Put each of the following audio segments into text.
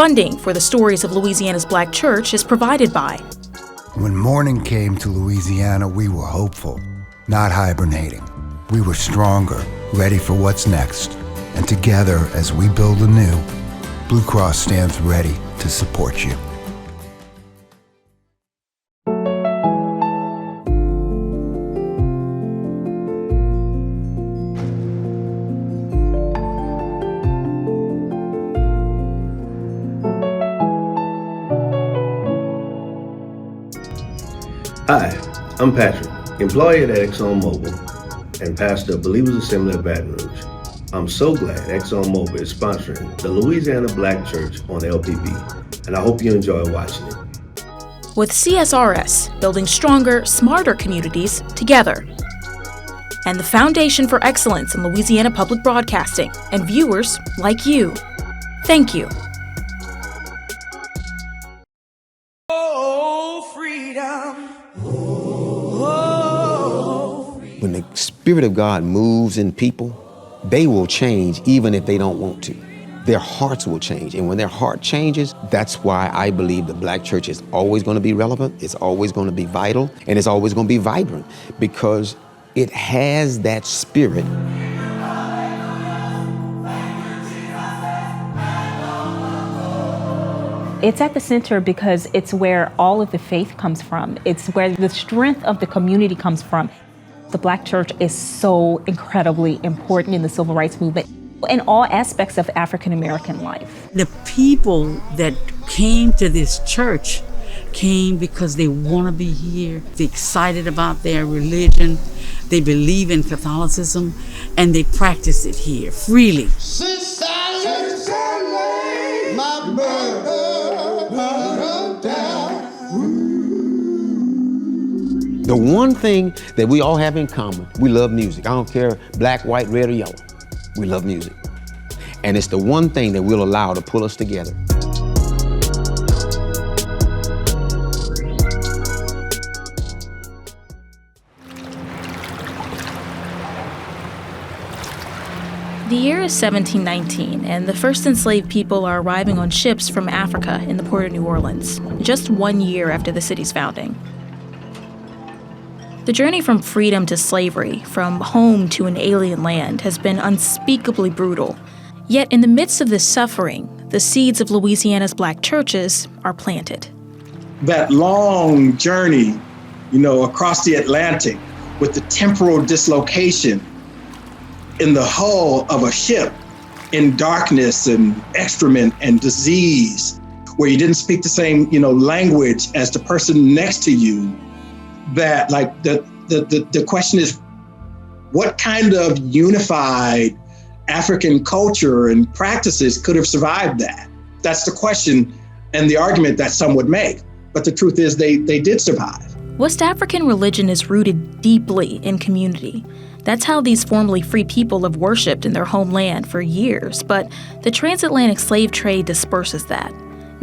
Funding for the Stories of Louisiana's Black Church is provided by. When morning came to Louisiana, we were hopeful, not hibernating. We were stronger, ready for what's next. And together, as we build anew, Blue Cross stands ready to support you. Hi, I'm Patrick, employee at ExxonMobil and pastor of Believers Assembly of Baton Rouge. I'm so glad ExxonMobil is sponsoring the Louisiana Black Church on LPB, and I hope you enjoy watching it. With CSRS, building stronger, smarter communities together. And the Foundation for Excellence in Louisiana Public Broadcasting and viewers like you. Thank you. When the Spirit of God moves in people, they will change even if they don't want to. Their hearts will change. And when their heart changes, that's why I believe the Black church is always going to be relevant, it's always going to be vital, and it's always going to be vibrant because it has that spirit. It's at the center because it's where all of the faith comes from. It's where the strength of the community comes from. The Black church is so incredibly important in the civil rights movement in all aspects of African American life. The people that came to this church came because they want to be here. They're excited about their religion. They believe in Catholicism and they practice it here freely. Since I laid my burden down. The one thing that we all have in common, we love music. I don't care black, white, red, or yellow. We love music. And it's the one thing that we'll allow to pull us together. The year is 1719, and the first enslaved people are arriving on ships from Africa in the port of New Orleans, just 1 year after the city's founding. The journey from freedom to slavery, from home to an alien land, has been unspeakably brutal. Yet in the midst of this suffering, the seeds of Louisiana's Black churches are planted. That long journey, across the Atlantic with the temporal dislocation in the hull of a ship, in darkness and excrement and disease, where you didn't speak the same, language as the person next to you, that the question is, what kind of unified African culture and practices could have survived that? That's the question and the argument that some would make. But the truth is they did survive. West African religion is rooted deeply in community. That's how these formerly free people have worshipped in their homeland for years, but the transatlantic slave trade disperses that.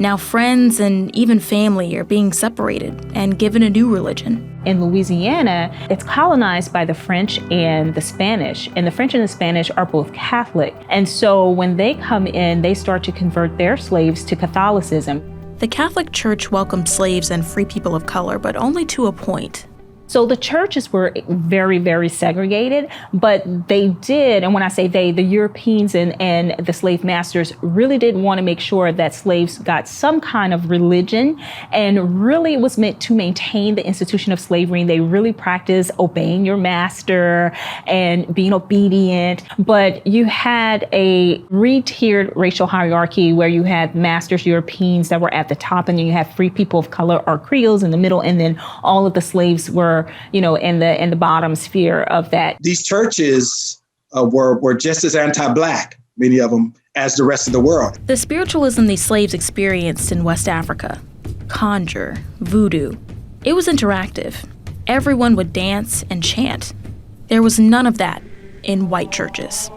Now friends and even family are being separated and given a new religion. In Louisiana, it's colonized by the French and the Spanish, and the French and the Spanish are both Catholic. And so when they come in, they start to convert their slaves to Catholicism. The Catholic Church welcomed slaves and free people of color, but only to a point. So the churches were very, very segregated, but they did, and when I say they, the Europeans and the slave masters really did want to make sure that slaves got some kind of religion, and really it was meant to maintain the institution of slavery. And they really practiced obeying your master and being obedient. But you had a three-tiered racial hierarchy where you had masters, Europeans that were at the top, and then you had free people of color or Creoles in the middle, and then all of the slaves were in the bottom sphere of that. These churches were just as anti-Black, many of them, as the rest of the world. The spiritualism these slaves experienced in West Africa, conjure, voodoo, it was interactive. Everyone would dance and chant. There was none of that in white churches.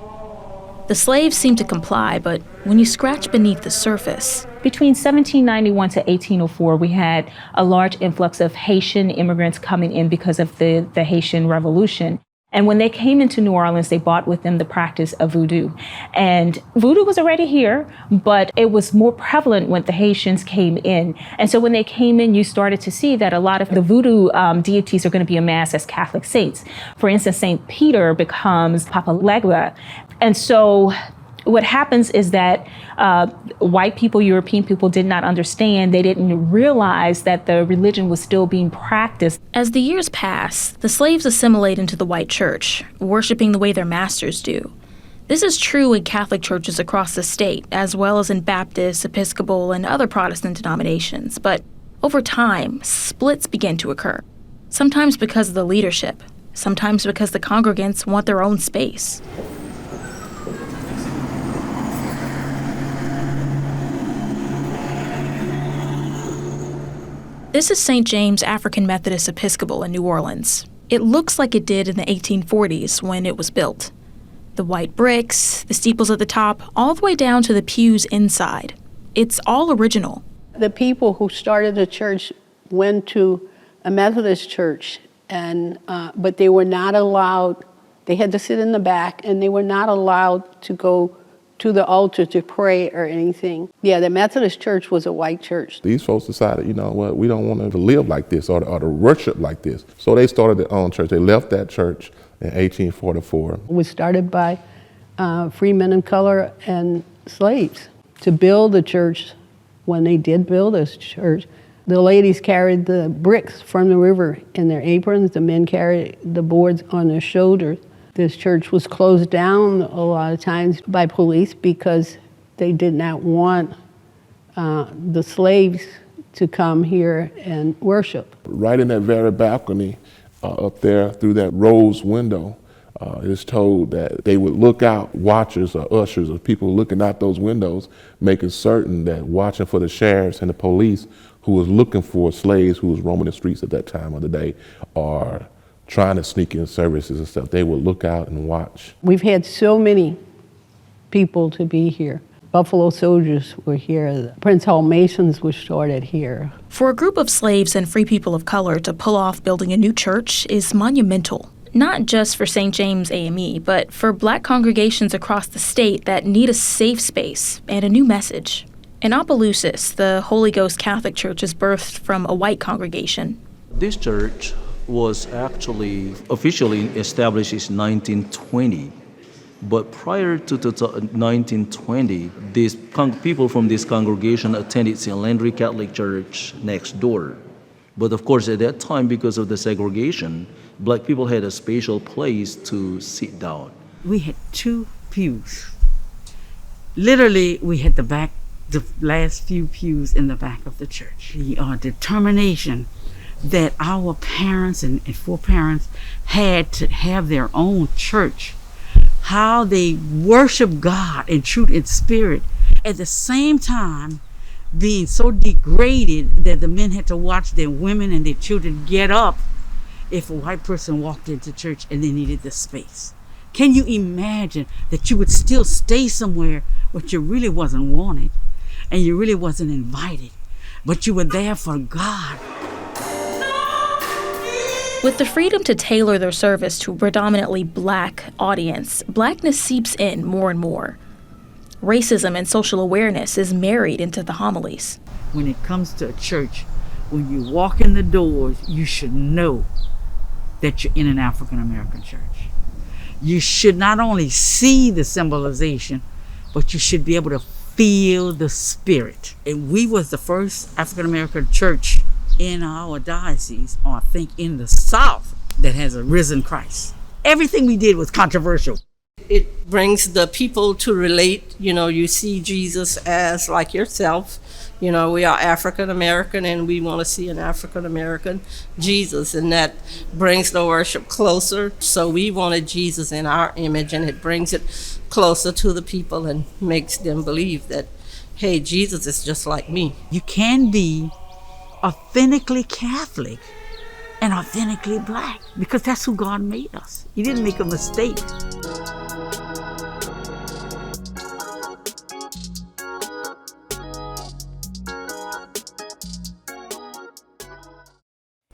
The slaves seemed to comply, but when you scratch beneath the surface... Between 1791 to 1804, we had a large influx of Haitian immigrants coming in because of the Haitian Revolution. And when they came into New Orleans, they brought with them the practice of voodoo. And voodoo was already here, but it was more prevalent when the Haitians came in. And so when they came in, you started to see that a lot of the voodoo deities are going to be amassed as Catholic saints. For instance, St. Peter becomes Papa Legba. And so what happens is that white people, European people did not understand. They didn't realize that the religion was still being practiced. As the years pass, the slaves assimilate into the white church, worshiping the way their masters do. This is true in Catholic churches across the state, as well as in Baptist, Episcopal, and other Protestant denominations. But over time, splits begin to occur, sometimes because of the leadership, sometimes because the congregants want their own space. This is St. James African Methodist Episcopal in New Orleans. It looks like it did in the 1840s when it was built. The white bricks, the steeples at the top, all the way down to the pews inside. It's all original. The people who started the church went to a Methodist church, but they were not allowed, they had to sit in the back, and they were not allowed to go to the altar to pray or anything. Yeah, the Methodist church was a white church. These folks decided, you know what, we don't want to live like this or to worship like this. So they started their own church. They left that church in 1844. It was started by free men of color and slaves to build the church. When they did build this church, the ladies carried the bricks from the river in their aprons. The men carried the boards on their shoulders. This church was closed down a lot of times by police because they did not want the slaves to come here and worship. Right in that very balcony up there through that rose window, it is told that they would look out, watchers or ushers or people looking out those windows, making certain that watching for the sheriffs and the police who was looking for slaves who was roaming the streets at that time of the day or trying to sneak in services and stuff. They would look out and watch. We've had so many people to be here. Buffalo Soldiers were here. The Prince Hall Masons were started here. For a group of slaves and free people of color to pull off building a new church is monumental. Not just for St. James AME, but for Black congregations across the state that need a safe space and a new message. In Opelousas, the Holy Ghost Catholic Church is birthed from a white congregation. This church was actually officially established in 1920. But prior to 1920, these people from this congregation attended St. Landry Catholic Church next door. But of course, at that time, because of the segregation, Black people had a special place to sit down. We had 2 pews. Literally, we had the last few pews in the back of the church. The determination that our parents and foreparents had to have their own church, how they worship God in truth and spirit, at the same time being so degraded that the men had to watch their women and their children get up if a white person walked into church and they needed the space. Can you imagine that you would still stay somewhere where you really wasn't wanted and you really wasn't invited, but you were there for God? With the freedom to tailor their service to a predominantly Black audience, Blackness seeps in more and more. Racism and social awareness is married into the homilies. When it comes to a church, when you walk in the doors, you should know that you're in an African American church. You should not only see the symbolization, but you should be able to feel the spirit. And we was the first African American church in our diocese, or I think in the South, that has a risen Christ. Everything we did was controversial. It brings the people to relate. You know, you see Jesus as like yourself. You know, we are African American and we want to see an African American Jesus, and that brings the worship closer. So we wanted Jesus in our image, and it brings it closer to the people and makes them believe that, hey, Jesus is just like me. You can be authentically Catholic and authentically Black, because that's who God made us. He didn't make a mistake.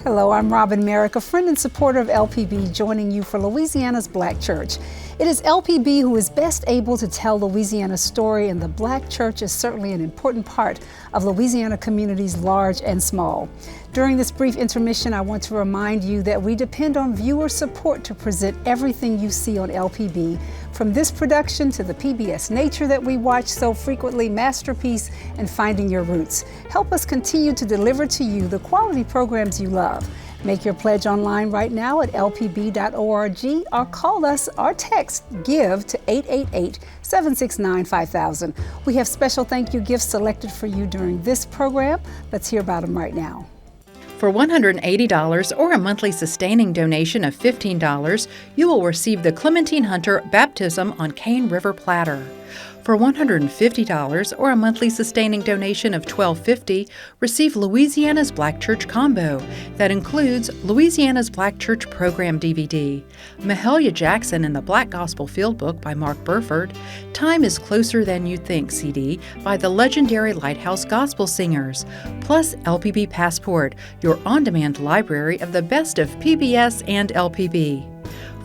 Hello, I'm Robin Merrick, a friend and supporter of LPB, joining you for Louisiana's Black Church. It is LPB who is best able to tell Louisiana's story, and the Black Church is certainly an important part of Louisiana communities large and small. During this brief intermission, I want to remind you that we depend on viewer support to present everything you see on LPB, from this production to the PBS Nature that we watch so frequently, Masterpiece, and Finding Your Roots. Help us continue to deliver to you the quality programs you love. Make your pledge online right now at lpb.org or call us or text GIVE to 888-769-5000. We have special thank you gifts selected for you during this program. Let's hear about them right now. For $180 or a monthly sustaining donation of $15, you will receive the Clementine Hunter Baptism on Cane River platter. For $150 or a monthly sustaining donation of $12.50, receive Louisiana's Black Church Combo. That includes Louisiana's Black Church Program DVD, Mahalia Jackson and the Black Gospel Field Book by Mark Burford, Time is Closer Than You Think CD by the legendary Lighthouse Gospel Singers, plus LPB Passport, your on-demand library of the best of PBS and LPB.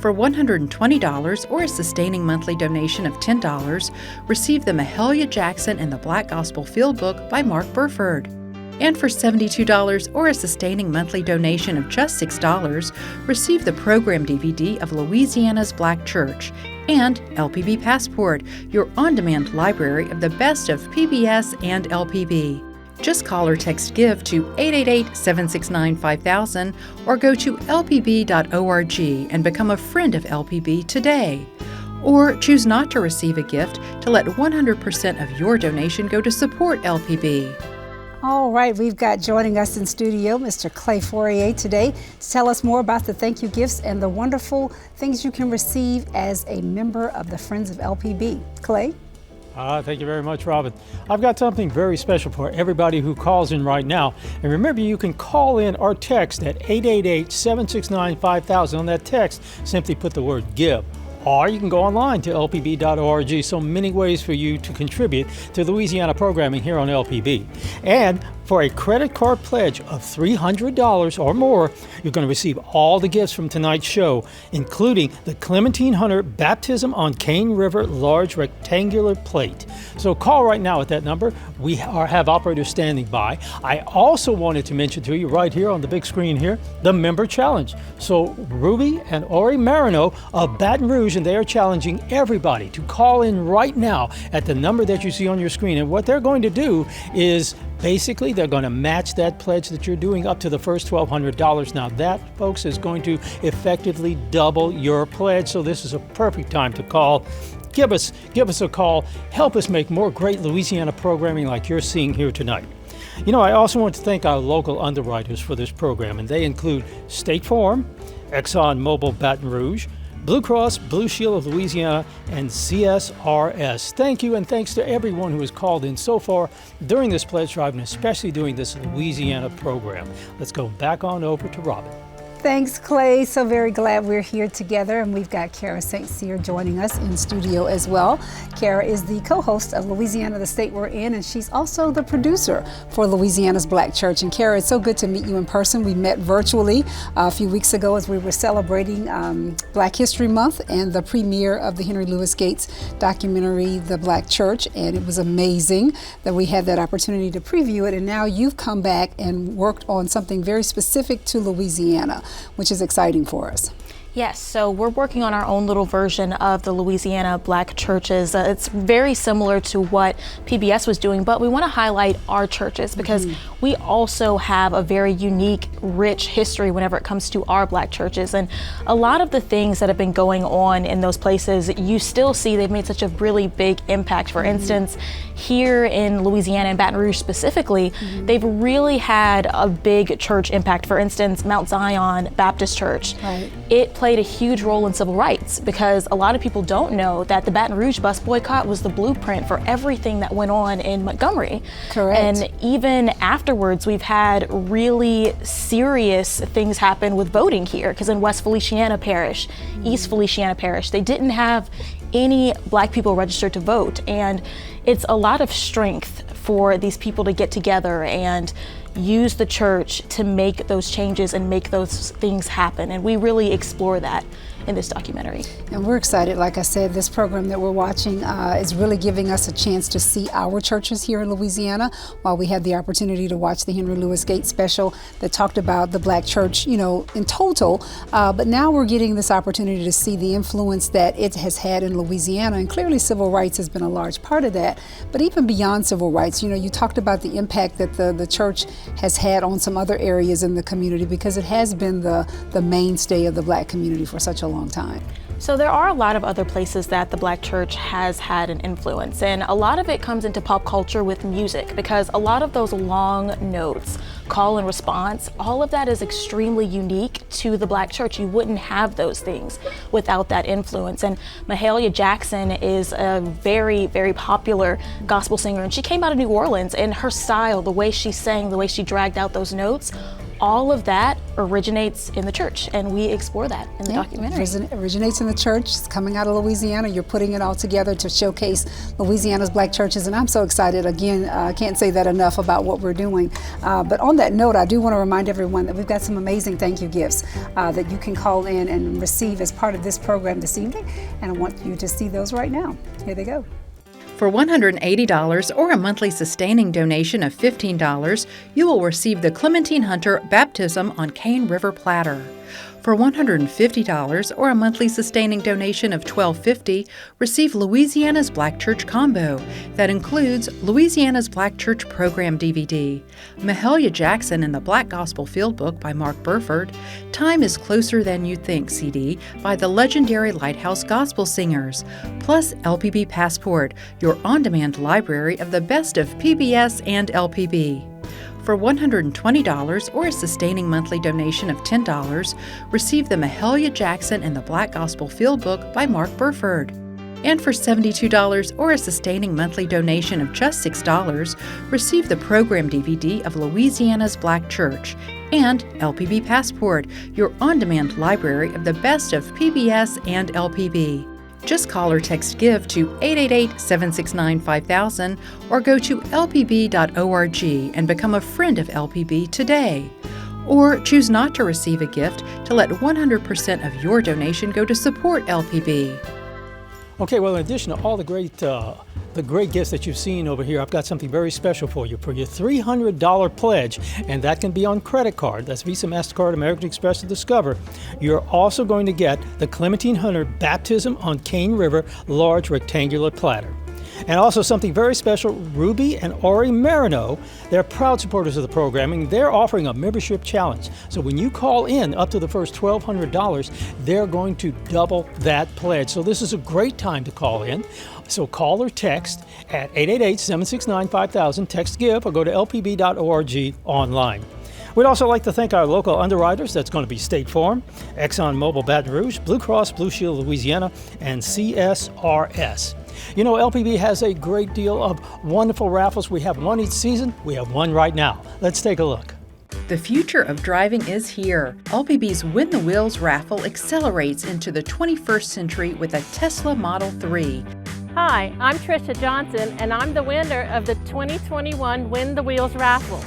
For $120 or a sustaining monthly donation of $10, receive the Mahalia Jackson and the Black Gospel Field Book by Mark Burford. And for $72 or a sustaining monthly donation of just $6, receive the program DVD of Louisiana's Black Church and LPB Passport, your on-demand library of the best of PBS and LPB. Just call or text GIVE to 888-769-5000 or go to lpb.org and become a friend of LPB today. Or choose not to receive a gift to let 100% of your donation go to support LPB. All right, we've got joining us in studio Mr. Clay Fourier today to tell us more about the thank you gifts and the wonderful things you can receive as a member of the Friends of LPB. Clay? Thank you very much, Robin. I've got something very special for everybody who calls in right now. And remember, you can call in or text at 888-769-5000. On that text, simply put the word GIVE. Or you can go online to lpb.org. So many ways for you to contribute to Louisiana programming here on LPB. And for a credit card pledge of $300 or more, you're going to receive all the gifts from tonight's show, including the Clementine Hunter Baptism on Cane River large rectangular plate. So call right now at that number. We have operators standing by. I also wanted to mention to you right here on the big screen here, the member challenge. So Ruby and Ori Marino of Baton Rouge, and they are challenging everybody to call in right now at the number that you see on your screen. And what they're going to do is basically they're going to match that pledge that you're doing up to the first $1,200. Now that, folks, is going to effectively double your pledge. So this is a perfect time to call. Give us a call. Help us make more great Louisiana programming like you're seeing here tonight. You know, I also want to thank our local underwriters for this program, and they include State Farm, ExxonMobil Baton Rouge, Blue Cross Blue Shield of Louisiana, and CSRS. Thank you, and thanks to everyone who has called in so far during this pledge drive, and especially during this Louisiana program. Let's go back on over to Robin. Thanks, Clay. So very glad we're here together, and we've got Kara St. Cyr joining us in studio as well. Kara is the co-host of Louisiana, the State We're In, and she's also the producer for Louisiana's Black Church. And Kara, it's so good to meet you in person. We met virtually a few weeks ago as we were celebrating Black History Month and the premiere of the Henry Louis Gates documentary, The Black Church, and it was amazing that we had that opportunity to preview it. And now you've come back and worked on something very specific to Louisiana, which is exciting for us. Yes, so we're working on our own little version of the Louisiana Black churches. It's very similar to what PBS was doing, but we want to highlight our churches because we also have a very unique, rich history whenever it comes to our Black churches. And a lot of the things that have been going on in those places, you still see they've made such a really big impact. For instance, here in Louisiana and Baton Rouge specifically, they've really had a big church impact. For instance, Mount Zion Baptist Church. It played a huge role in civil rights because a lot of people don't know that the Baton Rouge bus boycott was the blueprint for everything that went on in Montgomery. Correct. And even afterwards, we've had really serious things happen with voting here because in West Feliciana Parish, East Feliciana Parish, they didn't have any Black people registered to vote. And it's a lot of strength for these people to get together and use the church to make those changes and make those things happen. And we really explore that in this documentary. And we're excited. Like I said, this program that we're watching is really giving us a chance to see our churches here in Louisiana, while we had the opportunity to watch the Henry Louis Gates special that talked about the Black church, you know, in total. But now we're getting this opportunity to see the influence that it has had in Louisiana. And clearly civil rights has been a large part of that. But even beyond civil rights, you know, you talked about the impact that the church has had on some other areas in the community, because it has been the mainstay of the Black community for such a long time. So there are a lot of other places that the Black church has had an influence, and a lot of it comes into pop culture with music, because a lot of those long notes, call and response, all of that is extremely unique to the Black church. You wouldn't have those things without that influence. And Mahalia Jackson is a very, very popular gospel singer, and she came out of New Orleans, and her style, the way she sang, the way she dragged out those notes, all of that originates in the church, and we explore that in the documentary. It originates in the church. It's coming out of Louisiana. You're putting it all together to showcase Louisiana's Black churches, and I'm so excited. Again, I can't say that enough about what we're doing. But on that note, I do want to remind everyone that we've got some amazing thank you gifts that you can call in and receive as part of this program this evening, and I want you to see those right now. Here they go. For $180 or a monthly sustaining donation of $15, you will receive the Clementine Hunter Baptism on Cane River platter. For $150 or a monthly sustaining donation of $12.50, receive Louisiana's Black Church Combo. That includes Louisiana's Black Church Program DVD, Mahalia Jackson and the Black Gospel Field Book by Mark Burford, Time is Closer Than You Think CD by the legendary Lighthouse Gospel Singers, plus LPB Passport, your on-demand library of the best of PBS and LPB. For $120 or a sustaining monthly donation of $10, receive the Mahalia Jackson and the Black Gospel Field Book by Mark Burford. And for $72 or a sustaining monthly donation of just $6, receive the program DVD of Louisiana's Black Church and LPB Passport, your on-demand library of the best of PBS and LPB. Just call or text GIVE to 888-769-5000 or go to lpb.org and become a friend of LPB today. Or choose not to receive a gift to let 100% of your donation go to support LPB. Okay, well, in addition to all the great gifts that you've seen over here, I've got something very special for you. For your $300 pledge, and that can be on credit card, that's Visa, MasterCard, American Express, or Discover, you're also going to get the Clementine Hunter Baptism on Cane River large rectangular platter. And also something very special, Ruby and Ori Marino, they're proud supporters of the programming. They're offering a membership challenge. So when you call in up to the first $1,200, they're going to double that pledge. So this is a great time to call in. So call or text at 888-769-5000, text GIVE, or go to lpb.org online. We'd also like to thank our local underwriters. That's going to be State Farm, ExxonMobil Baton Rouge, Blue Cross Blue Shield Louisiana, and CSRS. You know, LPB has a great deal of wonderful raffles. We have one each season. We have one right now. Let's take a look. The future of driving is here. LPB's Win the Wheels raffle accelerates into the 21st century with a Tesla Model 3. Hi, I'm Trisha Johnson, and I'm the winner of the 2021 Win the Wheels raffle.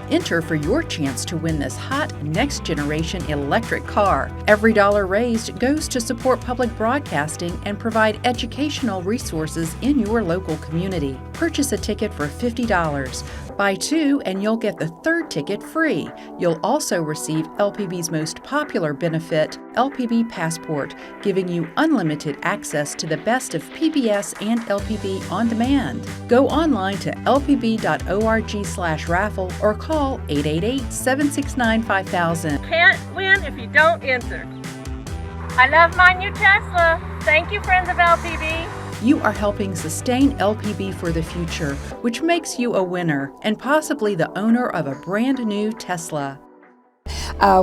Enter for your chance to win this hot next-generation electric car. Every dollar raised goes to support public broadcasting and provide educational resources in your local community. Purchase a ticket for $50. Buy two and you'll get the third ticket free. You'll also receive LPB's most popular benefit, LPB Passport, giving you unlimited access to the best of PBS and LPB on demand. Go online to lpb.org/raffle or call 888-769-5000. Can't win if you don't enter. I love my new Tesla. Thank you, friends of LPB. You are helping sustain LPB for the future, which makes you a winner and possibly the owner of a brand new Tesla.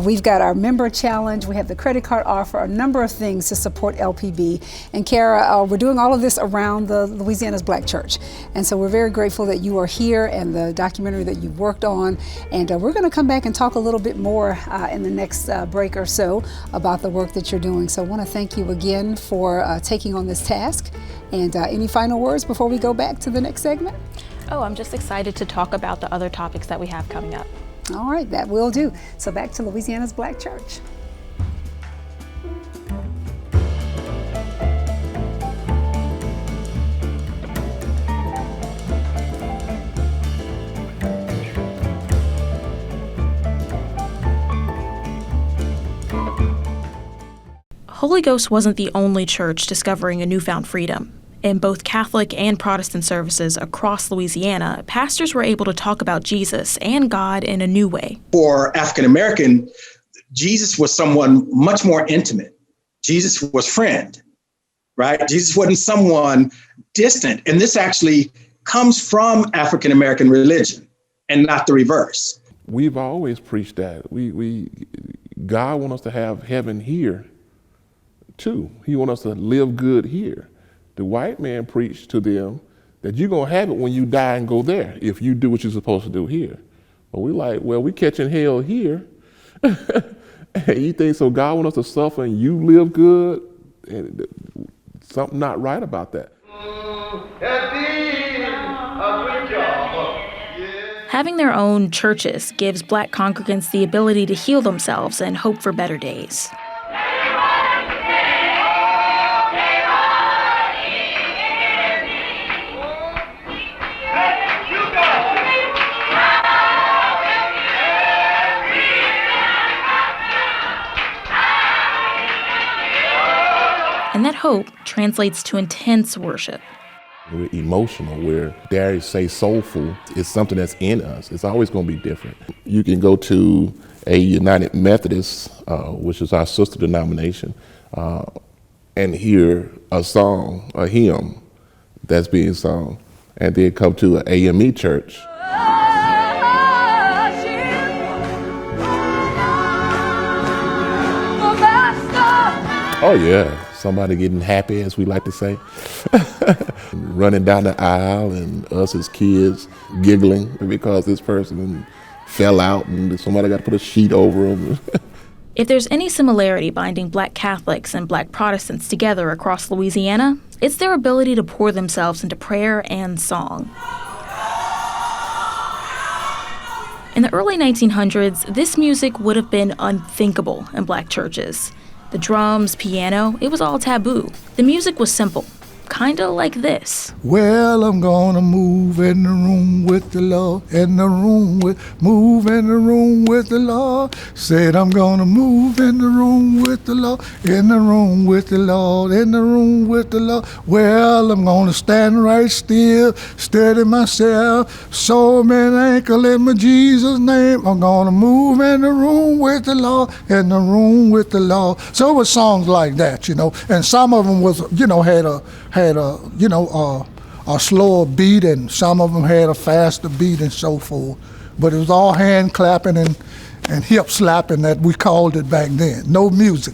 We've got our member challenge, we have the credit card offer, a number of things to support LPB. And Kara, we're doing all of this around the Louisiana's Black Church. And so we're very grateful that you are here and the documentary that you've worked on. And we're going to come back and talk a little bit more in the next break or so about the work that you're doing. So I want to thank you again for taking on this task. And any final words before we go back to the next segment? Oh, I'm just excited to talk about the other topics that we have coming up. All right, that will do. So back to Louisiana's Black Church. Holy Ghost wasn't the only church discovering a newfound freedom. In both Catholic and Protestant services across Louisiana, pastors were able to talk about Jesus and God in a new way. For African American, Jesus was someone much more intimate. Jesus was friend, right? Jesus wasn't someone distant. And this actually comes from African American religion and not the reverse. We've always preached that. God wants us to have heaven here too. He wants us to live good here. The white man preached to them that you're going to have it when you die and go there if you do what you're supposed to do here. But we like, well, we catching hell here. And you think so God wants us to suffer and you live good? And something not right about that. Having their own churches gives Black congregants the ability to heal themselves and hope for better days. And that hope translates to intense worship. We're emotional, where dare I say soulful, is something that's in us. It's always going to be different. You can go to a United Methodist, which is our sister denomination, and hear a song, a hymn that's being sung, and then come to an AME church. Oh yeah. Somebody getting happy, as we like to say, running down the aisle, and us as kids giggling because this person fell out and somebody got to put a sheet over them. If there's any similarity binding Black Catholics and Black Protestants together across Louisiana, it's their ability to pour themselves into prayer and song. In the early 1900s, this music would have been unthinkable in Black churches. The drums, piano, it was all taboo. The music was simple, kinda like this. Well, I'm gonna move in the room with the Lord, move in the room with the Lord. Said I'm gonna move in the room with the Lord, in the room with the Lord, in the room with the Lord. Well, I'm gonna stand right still, steady myself, so many ankle in my Jesus' name. I'm gonna move in the room with the Lord, in the room with the Lord. So it was songs like that, and some of them was, had a slower beat, and some of them had a faster beat and so forth. But it was all hand clapping and hip slapping that we called it back then. No music.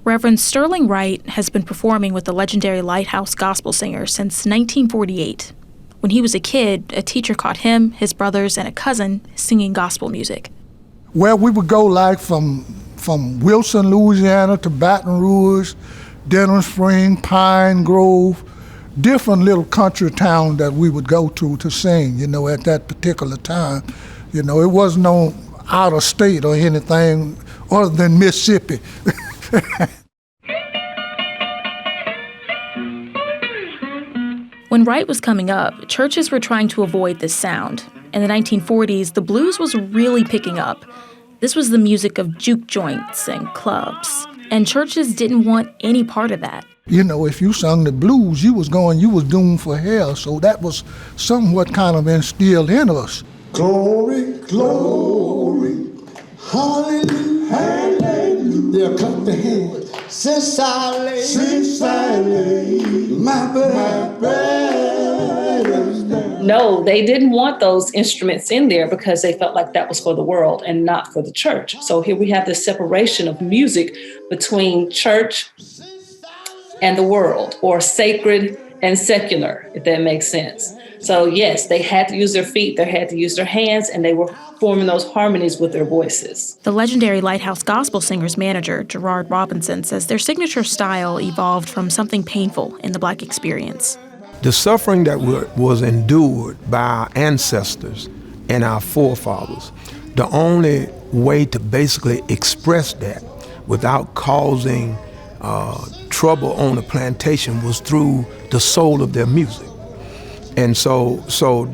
Reverend Sterling Wright has been performing with the legendary Lighthouse Gospel Singers since 1948. When he was a kid, a teacher caught him, his brothers, and a cousin singing gospel music. Well, we would go like from Wilson, Louisiana to Baton Rouge, Denham Spring, Pine Grove, different little country towns that we would go to sing, at that particular time. It wasn't no out of state or anything other than Mississippi. When Wright was coming up, churches were trying to avoid this sound. In the 1940s, the blues was really picking up. This was the music of juke joints and clubs. And churches didn't want any part of that. If you sung the blues, you was doomed for hell. So that was somewhat kind of instilled in us. Glory, glory, hallelujah, hallelujah. They'll clap their hands. Since I laid my burdens down. No, they didn't want those instruments in there because they felt like that was for the world and not for the church. So here we have this separation of music between church and the world, or sacred and secular, if that makes sense. So yes, they had to use their feet, they had to use their hands, and they were forming those harmonies with their voices. The legendary Lighthouse Gospel Singers manager, Gerard Robinson, says their signature style evolved from something painful in the Black experience. The suffering that was endured by our ancestors and our forefathers, The only way to basically express that without causing trouble on the plantation was through the soul of their music. And so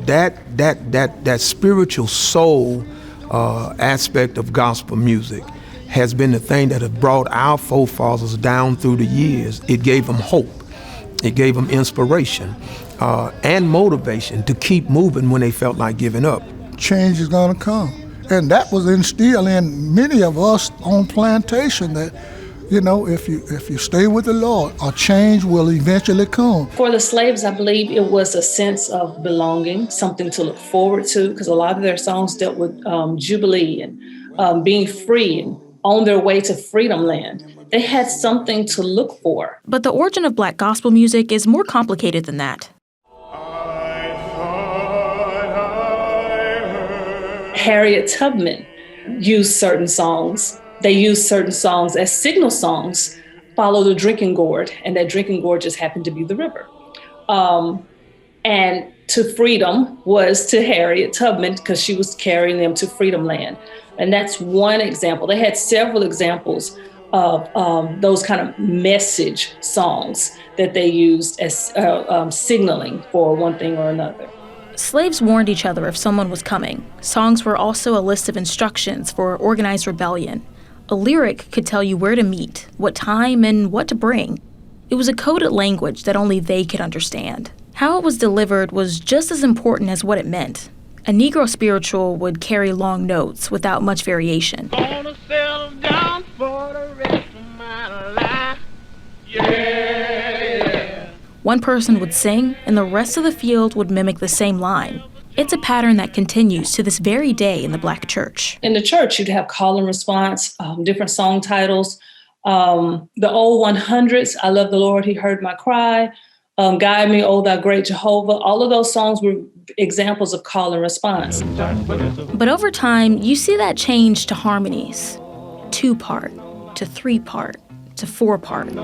that spiritual soul aspect of gospel music has been the thing that has brought our forefathers down through the years. It gave them hope. It gave them inspiration and motivation to keep moving when they felt like giving up. Change is going to come. And that was instilled in many of us on plantation that, you know, if you stay with the Lord, a change will eventually come. For the slaves, I believe it was a sense of belonging, something to look forward to, because a lot of their songs dealt with Jubilee and being free and on their way to freedom land. They had something to look for. But the origin of Black gospel music is more complicated than that. Harriet Tubman used certain songs. They used certain songs as signal songs, follow the drinking gourd, and that drinking gourd just happened to be the river. And to freedom was to Harriet Tubman because she was carrying them to freedom land. And that's one example. They had several examples of those kind of message songs that they used as signaling for one thing or another. Slaves warned each other if someone was coming. Songs were also a list of instructions for organized rebellion. A lyric could tell you where to meet, what time, and what to bring. It was a coded language that only they could understand. How it was delivered was just as important as what it meant. A Negro spiritual would carry long notes without much variation. Gonna settle down for the rest of my life. Yeah. One person would sing, and the rest of the field would mimic the same line. It's a pattern that continues to this very day in the Black church. In the church, you'd have call and response, different song titles. The old 100s, I love the Lord, He heard my cry. Guide me, O thou great Jehovah. All of those songs were examples of call and response. But over time, you see that change to harmonies. 2-part, to 3-part, to 4-part.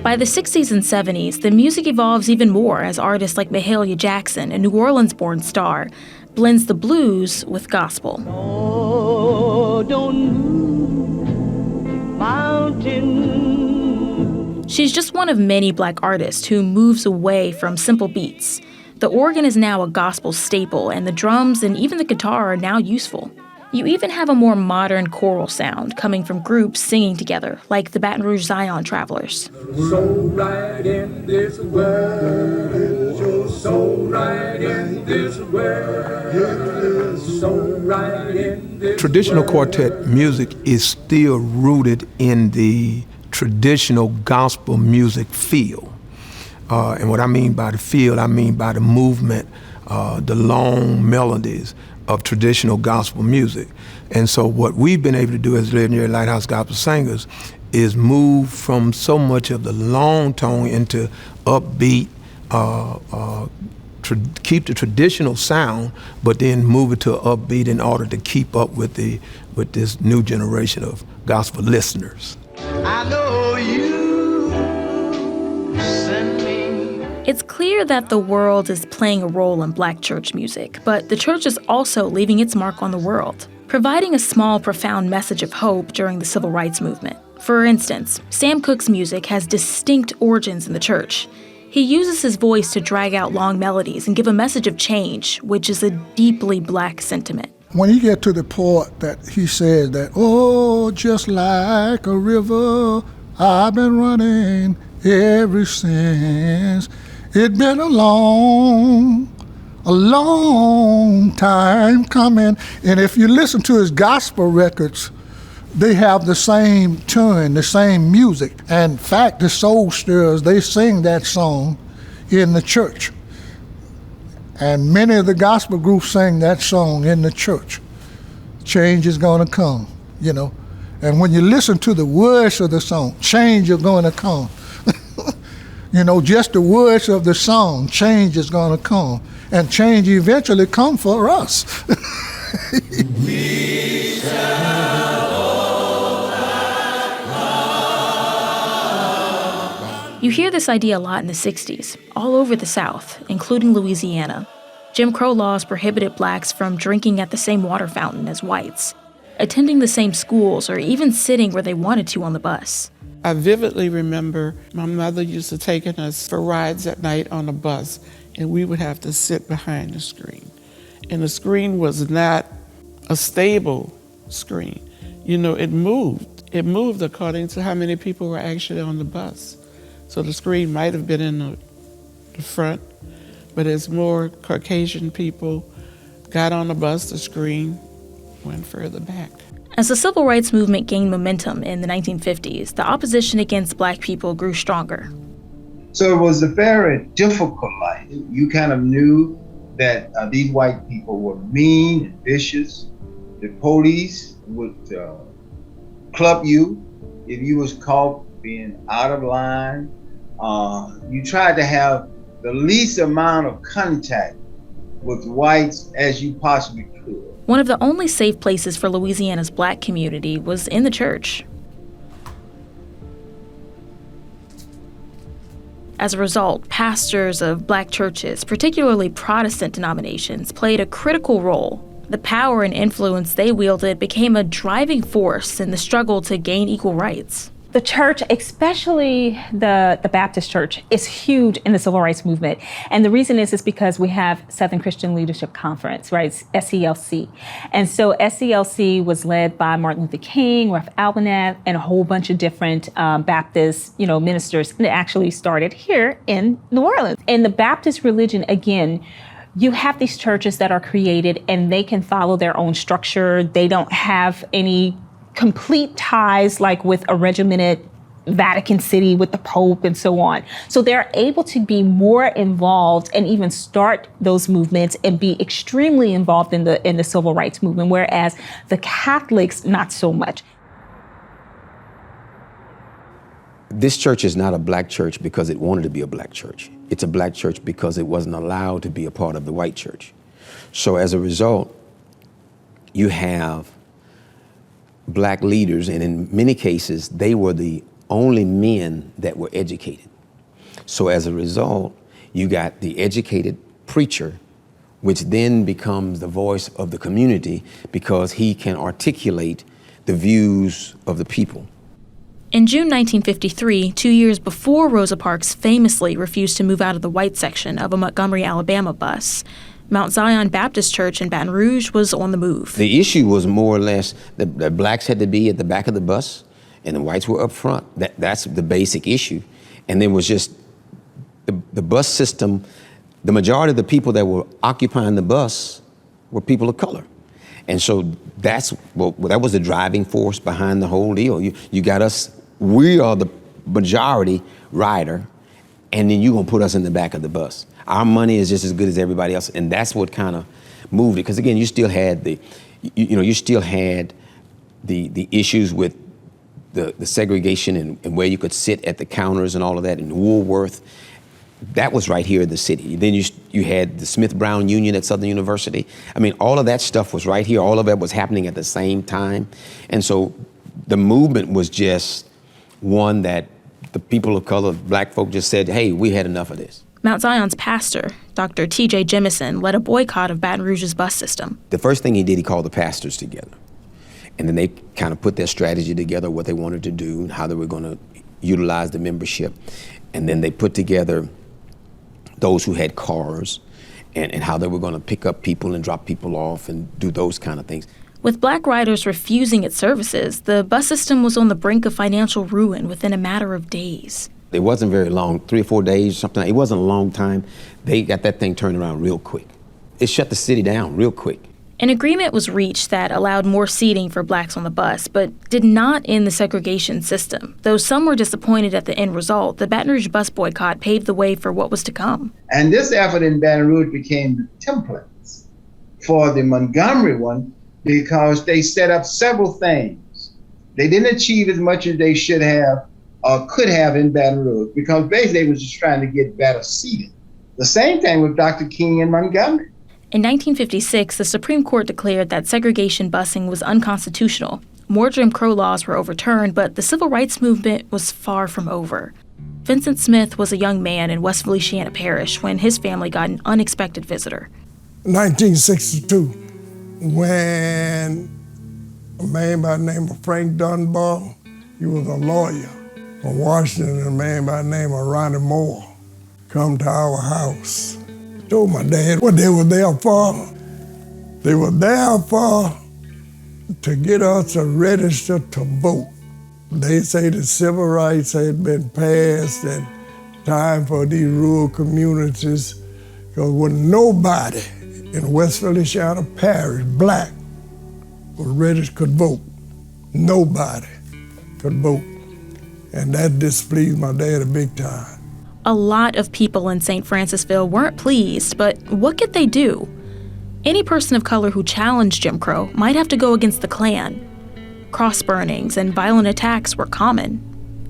By the 60s and 70s, the music evolves even more as artists like Mahalia Jackson, a New Orleans-born star, blends the blues with gospel. Oh, don't move, mountain. She's just one of many Black artists who moves away from simple beats. The organ is now a gospel staple, and the drums and even the guitar are now useful. You even have a more modern choral sound coming from groups singing together, like the Baton Rouge Zion Travelers. So right in this world, you're so right in this world, so right in this Traditional quartet music is still rooted in the traditional gospel music feel. And what I mean by the feel, I mean by the movement, the long melodies of traditional gospel music. And so what we've been able to do as Legendary Lighthouse Gospel Singers is move from so much of the long tone into upbeat, keep the traditional sound, but then move it to upbeat in order to keep up with this new generation of gospel listeners. I know you sent me. It's clear that the world is playing a role in Black church music, but the church is also leaving its mark on the world, providing a small, profound message of hope during the civil rights movement. For instance, Sam Cooke's music has distinct origins in the church. He uses his voice to drag out long melodies and give a message of change, which is a deeply Black sentiment. When you get to the part that he says that, oh, just like a river, I've been running ever since. It's been a long time coming. And if you listen to his gospel records, they have the same tune, the same music. And in fact, the Soul Stirrers, they sing that song in the church. And many of the gospel groups sing that song in the church. Change is going to come, you know. And when you listen to the words of the song, change is going to come. You know, just the words of the song, change is going to come. And change eventually come for us. We shall all You hear this idea a lot in the 60s, all over the South, including Louisiana. Jim Crow laws prohibited blacks from drinking at the same water fountain as whites, attending the same schools, or even sitting where they wanted to on the bus. I vividly remember my mother used to taking us for rides at night on the bus, and we would have to sit behind the screen. And the screen was not a stable screen. You know, it moved. It moved according to how many people were actually on the bus. So the screen might have been in the front, but as more Caucasian people got on the bus, the screen went further back. As the civil rights movement gained momentum in the 1950s, the opposition against black people grew stronger. So it was a very difficult life. You kind of knew that these white people were mean and vicious. The police would club you if you was caught being out of line. You tried to have the least amount of contact with whites as you possibly could. One of the only safe places for Louisiana's black community was in the church. As a result, pastors of black churches, particularly Protestant denominations, played a critical role. The power and influence they wielded became a driving force in the struggle to gain equal rights. The church, especially the Baptist Church, is huge in the civil rights movement. And the reason is because we have Southern Christian Leadership Conference, right? It's SCLC. And so SCLC was led by Martin Luther King, Ralph Abernathy, and a whole bunch of different Baptist, ministers. And it actually started here in New Orleans. In the Baptist religion, again, you have these churches that are created and they can follow their own structure. They don't have any complete ties like with a regimented Vatican City with the Pope and so on. So they're able to be more involved and even start those movements and be extremely involved in the civil rights movement, whereas the Catholics, not so much. This church is not a black church because it wanted to be a black church. It's a black church because it wasn't allowed to be a part of the white church. So as a result, you have black leaders, and in many cases, they were the only men that were educated. So as a result, you got the educated preacher, which then becomes the voice of the community because he can articulate the views of the people. In June 1953, 2 years before Rosa Parks famously refused to move out of the white section of a Montgomery, Alabama bus, Mount Zion Baptist Church in Baton Rouge was on the move. The issue was more or less that the blacks had to be at the back of the bus and the whites were up front. That's the basic issue. And then was just the bus system, the majority of the people that were occupying the bus were people of color. And so that was the driving force behind the whole deal. You got us, we are the majority rider, and then you're gonna put us in the back of the bus. Our money is just as good as everybody else, and that's what kind of moved it. Because again, you still had the issues with the segregation and where you could sit at the counters and all of that in Woolworth. That was right here in the city. Then you had the Smith Brown Union at Southern University. I mean, all of that stuff was right here. All of that was happening at the same time. And so the movement was just one that the people of color, black folk, just said, hey, we had enough of this. Mount Zion's pastor, Dr. T.J. Jemison, led a boycott of Baton Rouge's bus system. The first thing he did, he called the pastors together. And then they kind of put their strategy together, what they wanted to do, and how they were going to utilize the membership. And then they put together those who had cars and how they were going to pick up people and drop people off and do those kind of things. With black riders refusing its services, the bus system was on the brink of financial ruin within a matter of days. It wasn't very long, 3 or 4 days, something. It wasn't a long time. They got that thing turned around real quick. It shut the city down real quick. An agreement was reached that allowed more seating for blacks on the bus, but did not end the segregation system. Though some were disappointed at the end result, the Baton Rouge bus boycott paved the way for what was to come. And this effort in Baton Rouge became the template for the Montgomery one because they set up several things. They didn't achieve as much as they should have or could have in Baton Rouge because basically they were just trying to get better seating. The same thing with Dr. King in Montgomery. In 1956, the Supreme Court declared that segregation busing was unconstitutional. More Jim Crow laws were overturned, but the civil rights movement was far from over. Vincent Smith was a young man in West Feliciana Parish when his family got an unexpected visitor. 1962, when a man by the name of Frank Dunbar, he was a lawyer from Washington, and a man by the name of Ronnie Moore come to our house. Told my dad what they were there for. They were there for to get us to register to vote. They say the civil rights had been passed and time for these rural communities, because when nobody in West Feliciana Parish, black, was registered could vote. Nobody could vote. And that displeased my dad a big time. A lot of people in St. Francisville weren't pleased, but what could they do? Any person of color who challenged Jim Crow might have to go against the Klan. Cross burnings and violent attacks were common,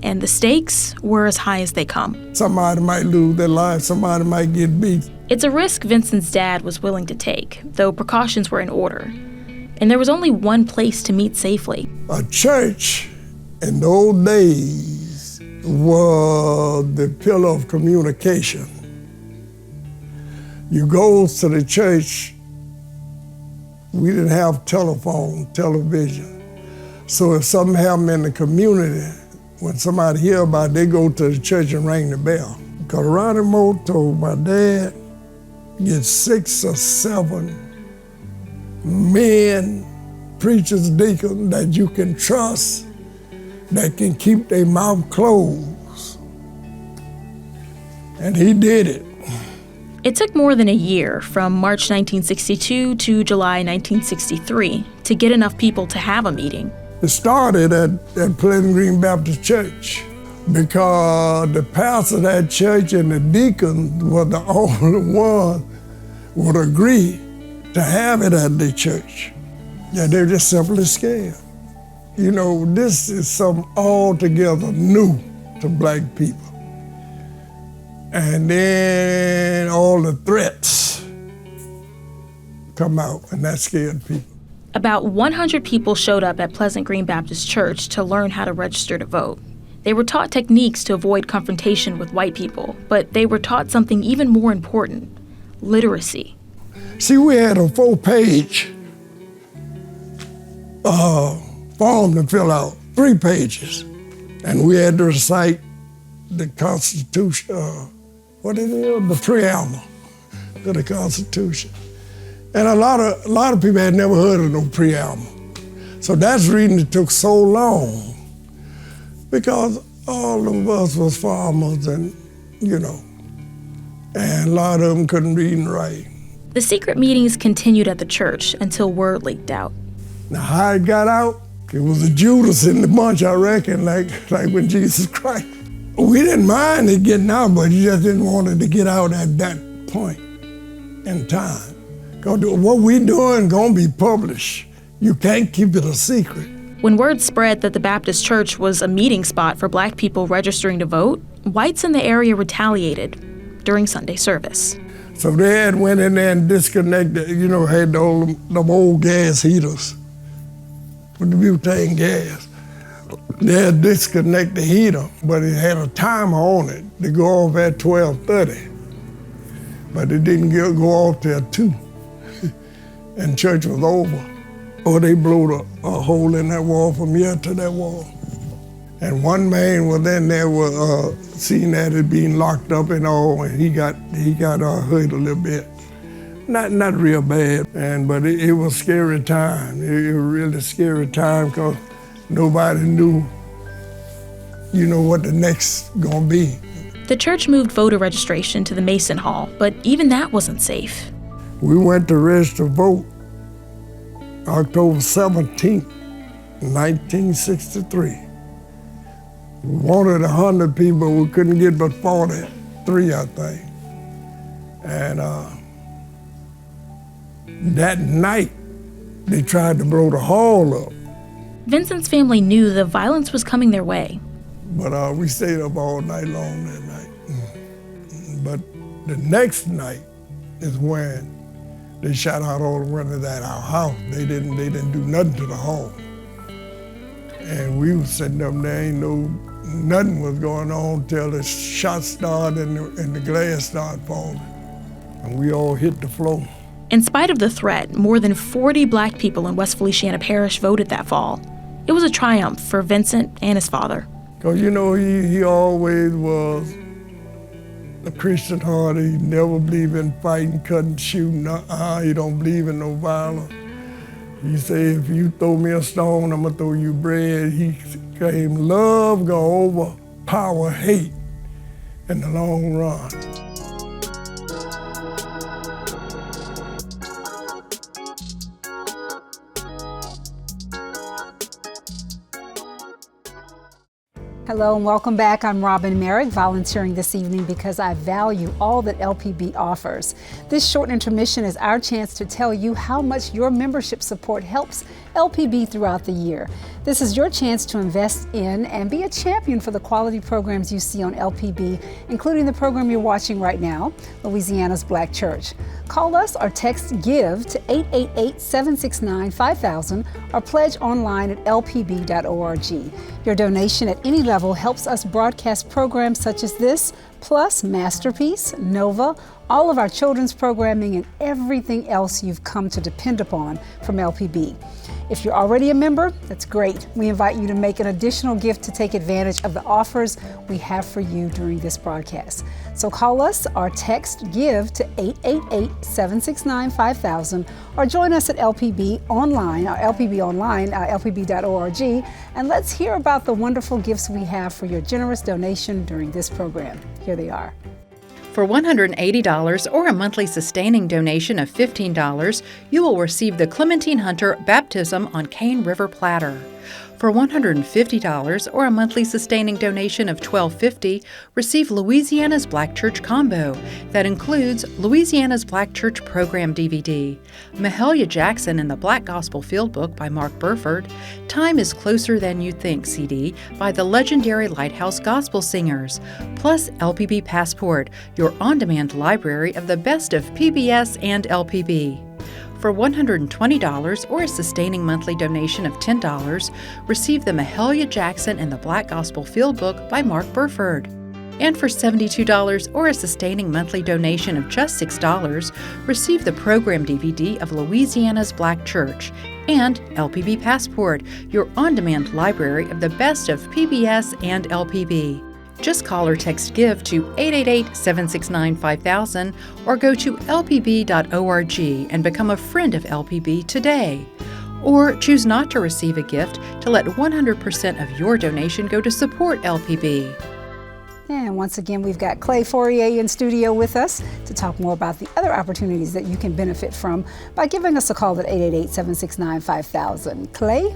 and the stakes were as high as they come. Somebody might lose their life, somebody might get beat. It's a risk Vincent's dad was willing to take, though precautions were in order. And there was only one place to meet safely. A church in the old days was the pillar of communication. You go to the church, we didn't have television. So if something happened in the community, when somebody hear about it, they go to the church and ring the bell. Because Ronnie Moore told my dad, get 6 or 7 men, preachers, deacons that you can trust, that can keep their mouth closed. And he did it. It took more than a year, from March 1962 to July 1963, to get enough people to have a meeting. It started at Pleasant Green Baptist Church because the pastor of that church and the deacons were the only one would agree to have it at the church. Yeah, they're just simply scared. You know, this is something altogether new to black people. And then all the threats come out, and that scared people. About 100 people showed up at Pleasant Green Baptist Church to learn how to register to vote. They were taught techniques to avoid confrontation with white people, but they were taught something even more important: literacy. See, we had a 4-page form to fill out, 3 pages. And we had to recite the Constitution, the preamble to the Constitution. And a lot of people had never heard of no preamble. So that's the reason it took so long, because all of us was farmers and a lot of them couldn't read and write. The secret meetings continued at the church until word leaked out. Now, how it got out, it was a Judas in the bunch, I reckon, like when Jesus Christ. We didn't mind it getting out, but you just didn't want it to get out at that point in time. Because what we doing gonna be published. You can't keep it a secret. When word spread that the Baptist Church was a meeting spot for black people registering to vote, whites in the area retaliated during Sunday service. So they had went in there and disconnected, had all them old gas heaters with the butane gas. They had disconnected the heater, but it had a timer on it to go off at 12:30. But it didn't go off till 2. And church was over. Or they blew a hole in that wall from here to that wall. And one man was in there seeing that it being locked up and all, and he got hurt a little bit. Not real bad, but it was a scary time. It was a really scary time because nobody knew, what the next gonna be. The church moved voter registration to the Mason Hall, but even that wasn't safe. We went to register to vote October 17th, 1963. We wanted 100 people, we couldn't get but 43, I think. And that night, they tried to blow the hall up. Vincent's family knew the violence was coming their way. But we stayed up all night long that night. But the next night is when they shot out all the windows at our house. They didn't do nothing to the hall. And we was sitting up there, ain't no nothing was going on till the shots started and the glass started falling. And we all hit the floor. In spite of the threat, more than 40 Black people in West Feliciana Parish voted that fall. It was a triumph for Vincent and his father. Because, you know, he always was a Christian heart. He never believed in fighting, cutting, shooting. He don't believe in no violence. He said, if you throw me a stone, I'm gonna throw you bread. He claimed love gonna overpower hate in the long run. Hello and welcome back. I'm Robin Merrick, volunteering this evening because I value all that LPB offers. This short intermission is our chance to tell you how much your membership support helps LPB throughout the year. This is your chance to invest in and be a champion for the quality programs you see on LPB, including the program you're watching right now, Louisiana's Black Church. Call us or text GIVE to 888-769-5000 or pledge online at lpb.org. Your donation at any level helps us broadcast programs such as this, plus Masterpiece, Nova, all of our children's programming, and everything else you've come to depend upon from LPB. If you're already a member, that's great. We invite you to make an additional gift to take advantage of the offers we have for you during this broadcast. So call us or text GIVE to 888-769-5000 or join us at LPB online, lpb.org, and let's hear about the wonderful gifts we have for your generous donation during this program. Here they are. For $180 or a monthly sustaining donation of $15, you will receive the Clementine Hunter Baptism on Cane River platter. For $150 or a monthly sustaining donation of $12.50, receive Louisiana's Black Church Combo. That includes Louisiana's Black Church Program DVD, Mahalia Jackson and the Black Gospel Field Book by Mark Burford, Time is Closer Than You Think CD by the legendary Lighthouse Gospel Singers, plus LPB Passport, your on-demand library of the best of PBS and LPB. For $120 or a sustaining monthly donation of $10, receive the Mahalia Jackson and the Black Gospel Field Book by Mark Burford. And for $72 or a sustaining monthly donation of just $6, receive the program DVD of Louisiana's Black Church and LPB Passport, your on-demand library of the best of PBS and LPB. Just call or text GIVE to 888-769-5000 or go to lpb.org and become a friend of LPB today. Or choose not to receive a gift to let 100% of your donation go to support LPB. And once again, we've got Clay Fourier in studio with us to talk more about the other opportunities that you can benefit from by giving us a call at 888-769-5000. Clay?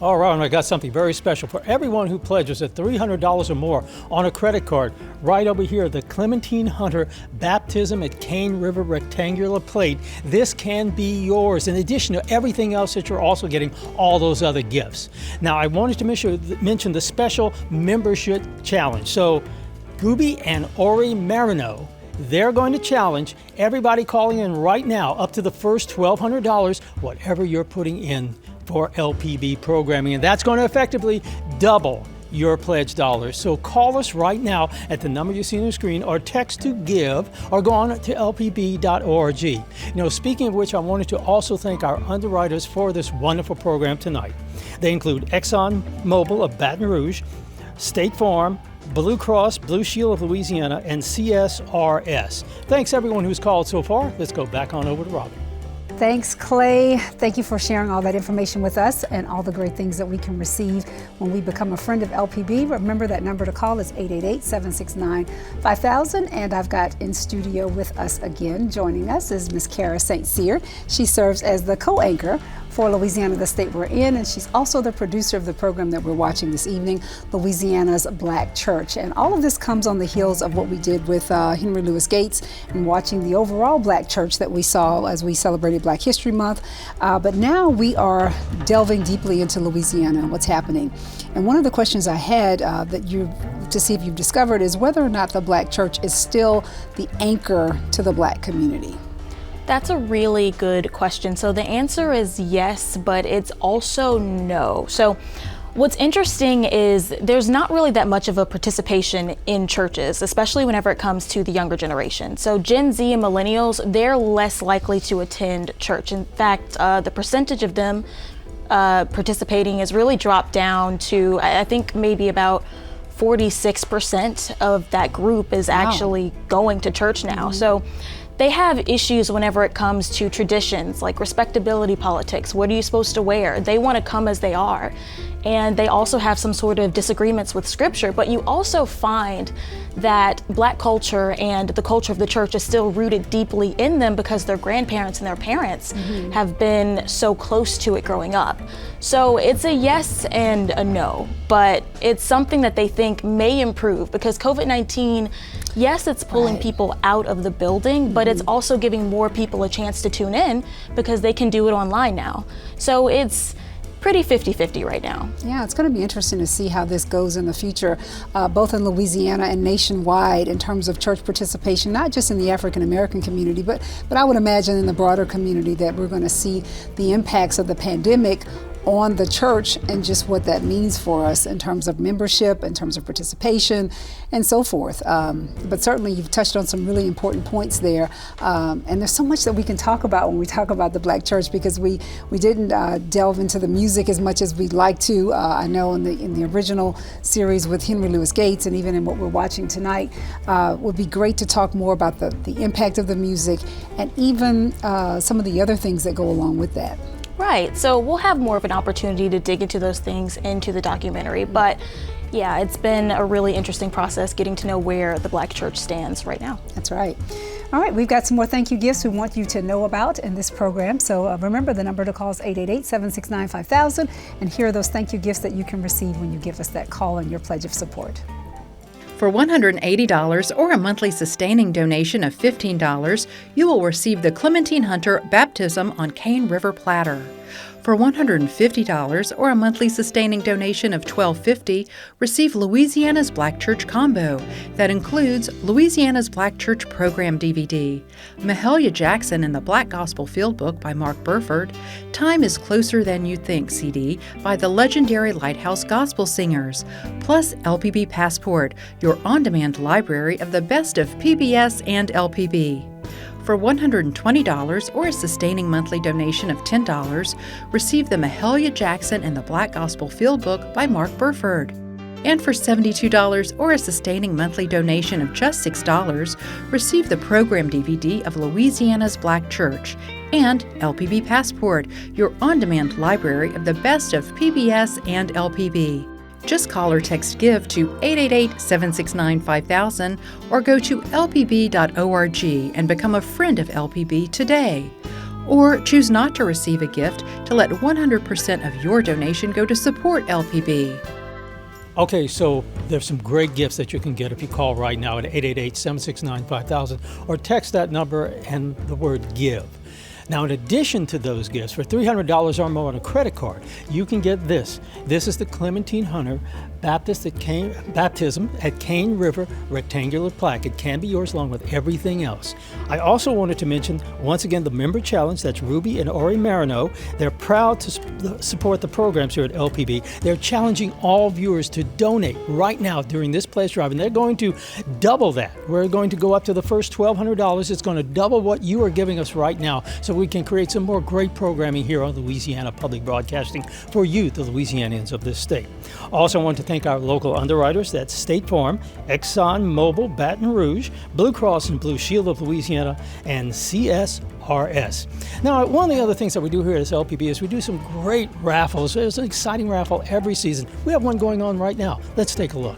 All right, and I got something very special for everyone who pledges at $300 or more on a credit card. Right over here, the Clementine Hunter Baptism at Cane River rectangular plate. This can be yours in addition to everything else that you're also getting, all those other gifts. Now, I wanted to mention the special membership challenge. So, Gooby and Ori Marino, they're going to challenge everybody calling in right now up to the first $1,200, whatever you're putting in for LPB programming, and that's going to effectively double your pledge dollars. So call us right now at the number you see on the screen or text to GIVE or go on to lpb.org. You know, speaking of which, I wanted to also thank our underwriters for this wonderful program tonight. They include ExxonMobil of Baton Rouge, State Farm, Blue Cross Blue Shield of Louisiana, and CSRS. Thanks everyone who's called so far. Let's go back on over to Robin. Thanks, Clay. Thank you for sharing all that information with us and all the great things that we can receive when we become a friend of LPB. Remember that number to call is 888-769-5000. And I've got in studio with us again, joining us is Miss Kara St. Cyr. She serves as the co-anchor for Louisiana, the state we're in, and she's also the producer of the program that we're watching this evening, Louisiana's Black Church. And all of this comes on the heels of what we did with Henry Louis Gates and watching the overall Black Church that we saw as we celebrated Black History Month. But now we are delving deeply into Louisiana and what's happening. And one of the questions I had to see if you've discovered is whether or not the Black Church is still the anchor to the Black community. That's a really good question. So the answer is yes, but it's also no. So What's interesting is there's not really that much of a participation in churches, especially whenever it comes to the younger generation. So Gen Z and millennials, they're less likely to attend church. In fact, the percentage of them participating has really dropped down to, I think, maybe about 46% of that group is actually going to church now. So they have issues whenever it comes to traditions like respectability politics. What are you supposed to wear? They want to come as they are. And they also have some sort of disagreements with scripture, but you also find that Black culture and the culture of the church is still rooted deeply in them because their grandparents and their parents have been so close to it growing up. So it's a yes and a no, but it's something that they think may improve because COVID-19, yes, it's pulling people out of the building, but it's also giving more people a chance to tune in because they can do it online now. So it's pretty 50-50 right now. Yeah, it's going to be interesting to see how this goes in the future, both in Louisiana and nationwide in terms of church participation, not just in the African American community, but I would imagine in the broader community that we're going to see the impacts of the pandemic on the church and just what that means for us in terms of membership, in terms of participation, and so forth. But certainly you've touched on some really important points there. And there's so much that we can talk about when we talk about the Black church because we didn't delve into the music as much as we'd like to. I know in the original series with Henry Louis Gates and even in what we're watching tonight, would be great to talk more about the impact of the music and even some of the other things that go along with that. Right, so we'll have more of an opportunity to dig into those things into the documentary, but yeah, it's been a really interesting process getting to know where the Black church stands right now. That's right. All right, we've got some more thank you gifts we want you to know about in this program. So remember, the number to call is 888-769-5000, and here are those thank you gifts that you can receive when you give us that call and your pledge of support. For $180 or a monthly sustaining donation of $15, you will receive the Clementine Hunter Baptism on Cane River platter. For $150 or a monthly sustaining donation of $12.50, receive Louisiana's Black Church Combo. That includes Louisiana's Black Church Program DVD, Mahalia Jackson and the Black Gospel Field Book by Mark Burford, Time is Closer Than You Think CD by the legendary Lighthouse Gospel Singers, plus LPB Passport, your on-demand library of the best of PBS and LPB. For $120 or a sustaining monthly donation of $10, receive the Mahalia Jackson and the Black Gospel Field Book by Mark Burford. And for $72 or a sustaining monthly donation of just $6, receive the program DVD of Louisiana's Black Church and LPB Passport, your on-demand library of the best of PBS and LPB. Just call or text GIVE to 888-769-5000 or go to lpb.org and become a friend of LPB today. Or choose not to receive a gift to let 100% of your donation go to support LPB. Okay, so there's some great gifts that you can get if you call right now at 888-769-5000 or text that number and the word GIVE. Now, in addition to those gifts, for $300 or more on a credit card, you can get this. This is the Clementine Hunter Baptism at Cane River rectangular plaque. It can be yours along with everything else. I also wanted to mention, once again, the member challenge. That's Ruby and Ori Marino. They're proud to support the programs here at LPB. They're challenging all viewers to donate right now during this pledge drive, and they're going to double that. We're going to go up to the first $1,200. It's going to double what you are giving us right now so we can create some more great programming here on Louisiana Public Broadcasting for you, the Louisianians of this state. Also, I want to thank our local underwriters. That's State Farm, Exxon Mobil, Baton Rouge, Blue Cross and Blue Shield of Louisiana, and CSRS. Now, one of the other things that we do here at LPB is we do some great raffles. There's an exciting raffle every season. We have one going on right now. Let's take a look.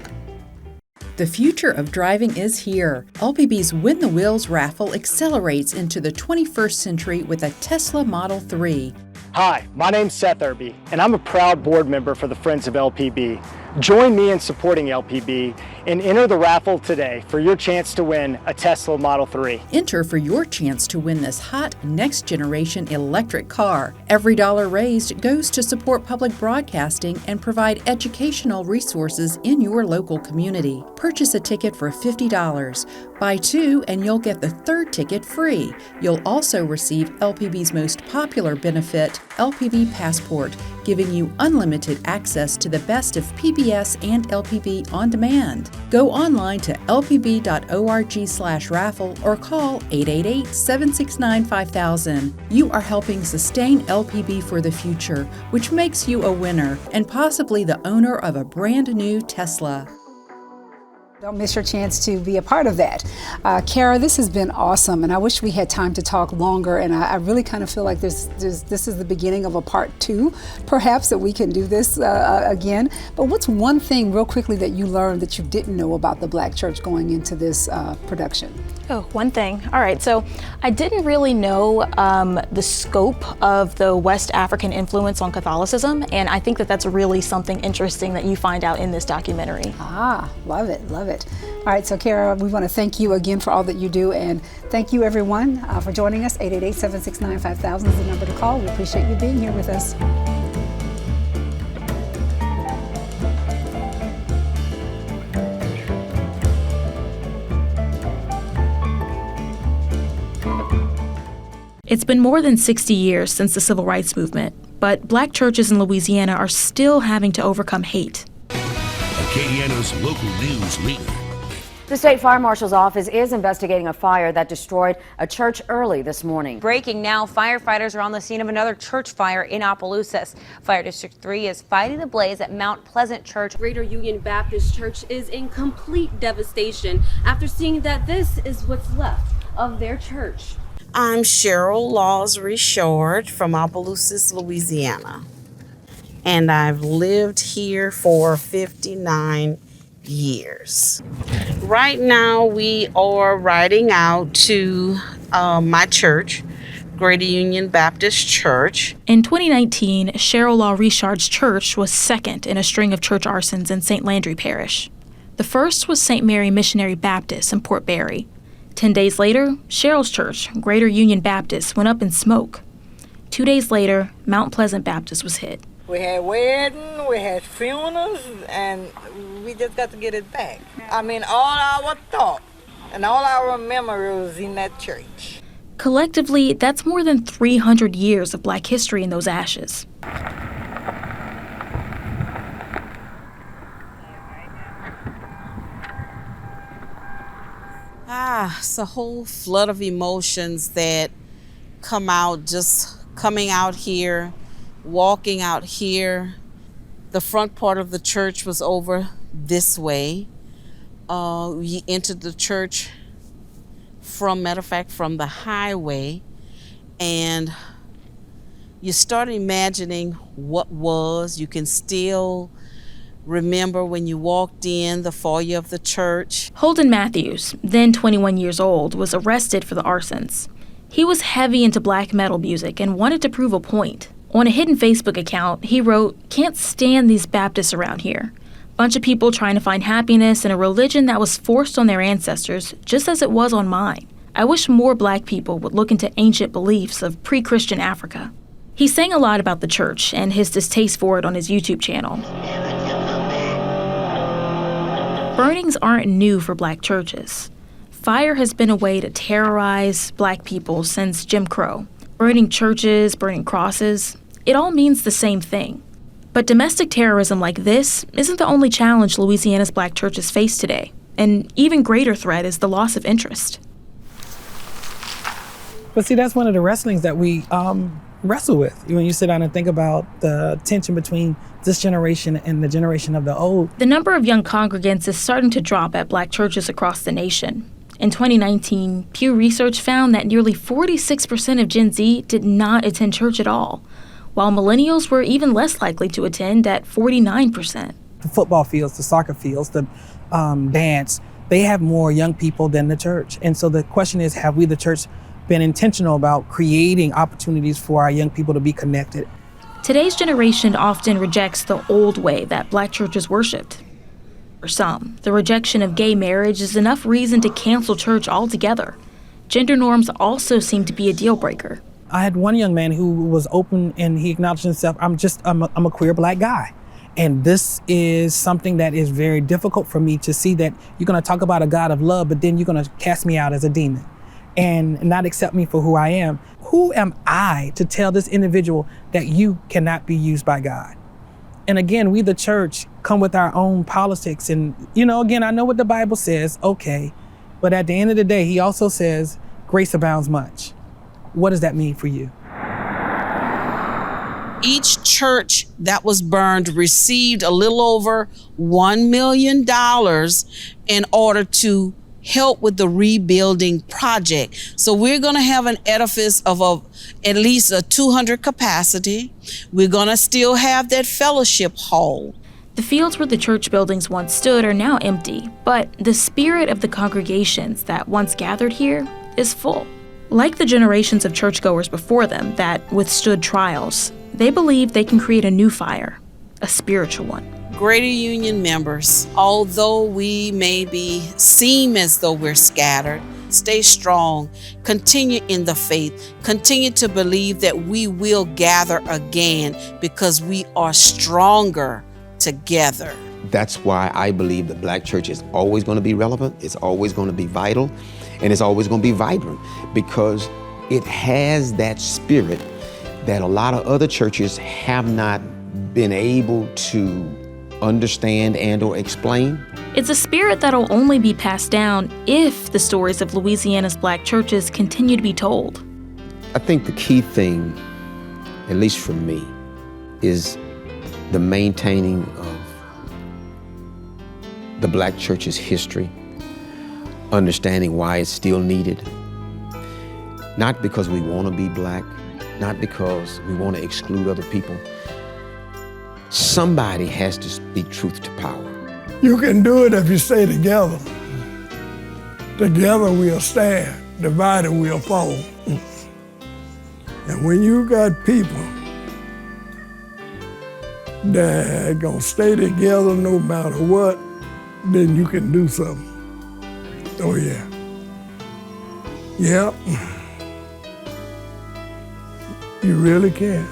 The future of driving is here. LPB's Win the Wheels raffle accelerates into the 21st century with a Tesla Model 3. Hi, my name's Seth Irby, and I'm a proud board member for the Friends of LPB. Join me in supporting LPB and enter the raffle today for your chance to win a Tesla Model 3. Enter for your chance to win this hot next-generation electric car. Every dollar raised goes to support public broadcasting and provide educational resources in your local community. Purchase a ticket for $50. Buy two and you'll get the third ticket free. You'll also receive LPB's most popular benefit, LPB Passport, giving you unlimited access to the best of PBS and LPB on demand. Go online to lpb.org/raffle or call 888-769-5000. You are helping sustain LPB for the future, which makes you a winner and possibly the owner of a brand new Tesla. Don't miss your chance to be a part of that. Kara, this has been awesome, and I wish we had time to talk longer, and I really kind of feel like this is the beginning of a part 2, perhaps, that we can do this again. But what's one thing, real quickly, that you learned that you didn't know about the Black church going into this production? Oh, one thing. All right, so I didn't really know the scope of the West African influence on Catholicism, and I think that that's really something interesting that you find out in this documentary. Ah, love it, love it. All right, so Kara, we want to thank you again for all that you do, and thank you everyone for joining us. 888-769-5000 is the number to call. We appreciate you being here with us. It's been more than 60 years since the Civil Rights Movement, but Black churches in Louisiana are still having to overcome hate. Acadiana's local news leader. The State Fire Marshal's office is investigating a fire that destroyed a church early this morning. Breaking now, firefighters are on the scene of another church fire in Opelousas. Fire District 3 is fighting the blaze at Mount Pleasant Church. Greater Union Baptist Church is in complete devastation after seeing that this is what's left of their church. I'm Cheryl Laws Richard from Opelousas, Louisiana, and I've lived here for 59 years. Right now we are riding out to my church, Greater Union Baptist Church. In 2019, Cheryl Law Richard's church was second in a string of church arsons in St. Landry Parish. The first was St. Mary Missionary Baptist in Port Barry. 10 days later, Cheryl's church, Greater Union Baptist, went up in smoke. 2 days later, Mount Pleasant Baptist was hit. We had weddings, we had funerals, and we just got to get it back. I mean, all our thought and all our memories in that church. Collectively, that's more than 300 years of Black history in those ashes. It's a whole flood of emotions that come out just coming out here, walking out here. The front part of the church was over this way. We entered the church from the highway, and you start imagining what was. You can still remember when you walked in the foyer of the church. Holden Matthews, then 21 years old, was arrested for the arsons. He was heavy into black metal music and wanted to prove a point. On a hidden Facebook account, he wrote, "Can't stand these Baptists around here. Bunch of people trying to find happiness in a religion that was forced on their ancestors, just as it was on mine. I wish more Black people would look into ancient beliefs of pre-Christian Africa." He sang a lot about the church and his distaste for it on his YouTube channel. Burnings aren't new for Black churches. Fire has been a way to terrorize Black people since Jim Crow. Burning churches, burning crosses, it all means the same thing. But domestic terrorism like this isn't the only challenge Louisiana's Black churches face today. An even greater threat is the loss of interest. But see, that's one of the wrestlings that we wrestle with when you sit down and think about the tension between this generation and the generation of the old. The number of young congregants is starting to drop at Black churches across the nation. In 2019, Pew Research found that nearly 46% of Gen Z did not attend church at all, while millennials were even less likely to attend at 49%. The football fields, the soccer fields, the dance, they have more young people than the church. And so the question is, have we, the church, been intentional about creating opportunities for our young people to be connected? Today's generation often rejects the old way that Black churches worshiped. For some, the rejection of gay marriage is enough reason to cancel church altogether. Gender norms also seem to be a deal breaker. I had one young man who was open and he acknowledged himself, I'm a queer Black guy. And this is something that is very difficult for me to see, that you're gonna talk about a God of love, but then you're gonna cast me out as a demon and not accept me for who I am. who am I to tell this individual that you cannot be used by God? And again, we, the church, come with our own politics. And, again, I know what the Bible says, okay. But at the end of the day, he also says, grace abounds much. What does that mean for you? Each church that was burned received a little over $1 million in order to help with the rebuilding project. So we're going to have an edifice of at least a 200 capacity. We're going to still have that fellowship hall. The fields where the church buildings once stood are now empty, but the spirit of the congregations that once gathered here is full. Like the generations of churchgoers before them that withstood trials, they believe they can create a new fire, a spiritual one. Greater Union members, although we seem as though we're scattered, stay strong, continue in the faith, continue to believe that we will gather again because we are stronger together. That's why I believe the Black church is always going to be relevant, it's always going to be vital, and it's always going to be vibrant because it has that spirit that a lot of other churches have not been able to understand and or explain. It's a spirit that'll only be passed down if the stories of Louisiana's Black churches continue to be told. I think the key thing, at least for me, is the maintaining of the Black church's history, understanding why it's still needed. Not because we want to be Black, not because we want to exclude other people. Somebody has to speak truth to power. You can do it if you stay together. Together we'll stand, divided we'll fall. And when you got people that are gonna stay together no matter what, then you can do something. Oh yeah. Yep. You really can.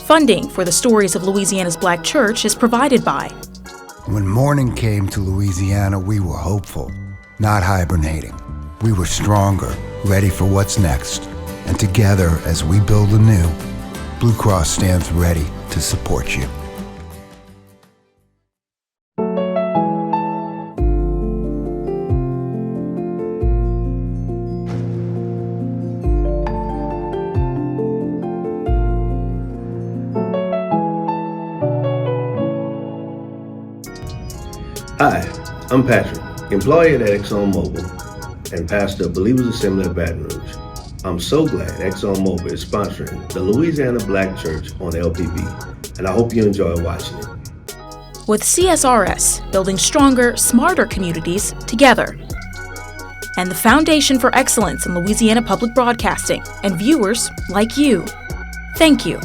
Funding for the Stories of Louisiana's Black Church is provided by. When morning came to Louisiana, we were hopeful, not hibernating. We were stronger, ready for what's next. And together, as we build anew, Blue Cross stands ready to support you. Hi, I'm Patrick, employee at ExxonMobil and pastor of Believers Assembly of Baton Rouge. I'm so glad ExxonMobil is sponsoring the Louisiana Black Church on LPB, and I hope you enjoy watching it. With CSRS, building stronger, smarter communities together. And the Foundation for Excellence in Louisiana Public Broadcasting and viewers like you. Thank you.